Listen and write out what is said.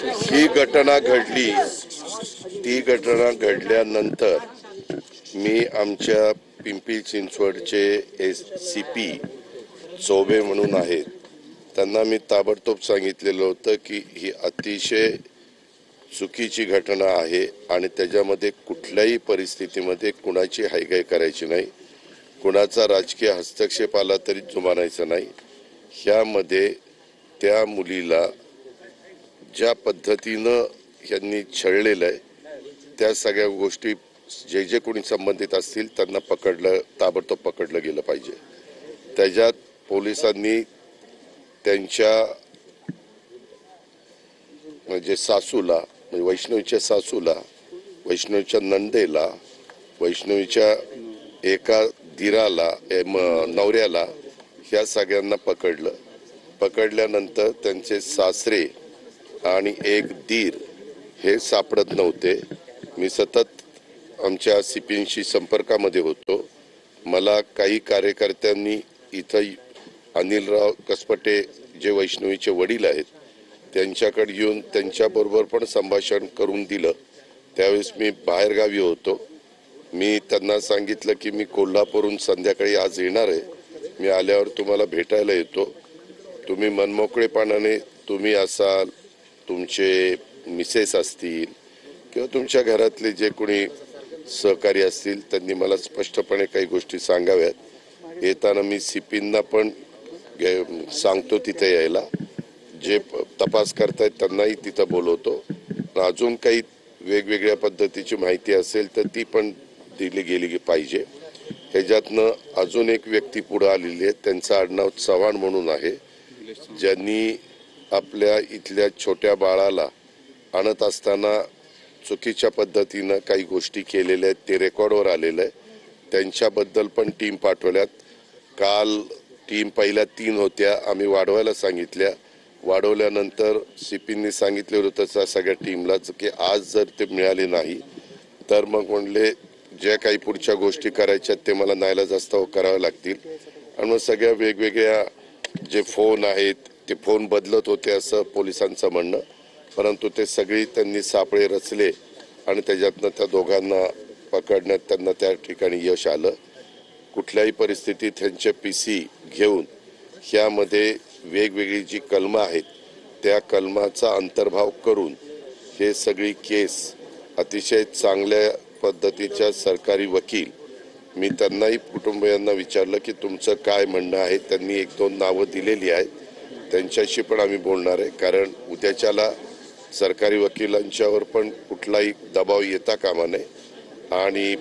ही घटना घडली, ती घटना घडल्यानंतर मी आमच्या पिंपरी चिंचवडचे SCP चौबे म्हणून आहेत, त्यांना मी ताबडतोब सांगितलेलं होतं की ही अतिशय चुकीची घटना आहे आणि त्याच्यामध्ये कुठल्याही परिस्थितीमध्ये कुणाची हायगाय करायची नाही, कुणाचा राजकीय हस्तक्षेप आला तरी जुमानायचा नाही। ह्यामध्ये त्या मुलीला ज्या पद्धतीनं यांनी छळलेलं आहे त्या सगळ्या गोष्टी जे कोणी संबंधित असतील त्यांना ताबडतोब पकडलं गेलं पाहिजे। त्याच्यात पोलिसांनी त्यांच्या म्हणजे सासूला, म्हणजे वैष्णवीच्या सासूला, वैष्णवीच्या नंदेला, वैष्णवीच्या एका धीराला, नवऱ्याला, ह्या सगळ्यांना पकडल्यानंतर त्यांचे सासरे आणि एक दीर हे सापडत नव्हते। मी सतत आमच्या CPंशी संपर्कामध्ये होतो। मला काही कार्यकर्त्यांनी इथं अनिलराव कसपटे जे वैष्णवीचे वडील आहेत त्यांच्याकडे येऊन त्यांच्याबरोबर पण संभाषण करून दिलं। त्यावेळेस मी बाहेरगावी होतो। मी त्यांना सांगितलं की मी कोल्हापूरहून संध्याकाळी आज येणार आहे, मी आल्यावर तुम्हाला भेटायला येतो, तुम्ही मनमोकळेपणाने तुम्ही असाल, तुमचे मिसेस असतील किंवा तुमच्या घरातले जे कोणी सहकारी असतील त्यांनी मला स्पष्टपणे काही गोष्टी सांगाव्यात। येताना मी CPंना पण सांगतो तिथे यायला, जे तपास करतायत त्यांनाही तिथं बोलवतो। अजून काही वेगवेगळ्या पद्धतीची माहिती असेल तर ती पण दिली गेली पाहिजे। ह्याच्यातनं अजून एक व्यक्ती पुढे आलेली आहे, त्यांचं आडनाव चव्हाण म्हणून आहे, ज्यांनी आपल्या इथल्या छोट्या बाळाला आणत असताना चुकीच्या पद्धतीनं काही गोष्टी केलेल्या आहेत, ते रेकॉर्डवर आलेलं आहे। त्यांच्याबद्दल पण टीम पाठवल्यात। काल टीम पहिल्या 3 होत्या, आम्ही वाढवायला सांगितल्या। वाढवल्यानंतर CPंनी सांगितलं होतं सगळ्या टीमलाच की आज जर ते मिळाले नाही तर मग म्हणले ज्या काही पुढच्या गोष्टी करायच्या ते मला नाईलाजास्तव कराव्या लागतील। आणि मग सगळ्या वेगवेगळ्या जे फोन आहेत ते फोन बदलत होते असं पोलिसांचं म्हणणं, परंतु ते सगळी त्यांनी सापळे रचले आणि त्याच्यातनं त्या दोघांना पकडण्यात त्यांना त्या ठिकाणी यश आलं। कुठल्याही परिस्थितीत त्यांचे PC घेऊन ह्यामध्ये वेगवेगळी जी कलमं आहेत त्या कलमाचा अंतर्भाव करून हे सगळी केस अतिशय चांगल्या पद्धतीच्या सरकारी वकील, मी त्यांनाही कुटुंबियांना विचारलं की तुमचं काय म्हणणं आहे, त्यांनी 1-2 नावं दिलेली आहेत, त्यांच्याशी पण आम्ही बोलणार आहे, कारण उद्याच्याला सरकारी वकिलांच्यावर पण कुठलाही दबाव येता कामा नये। आणि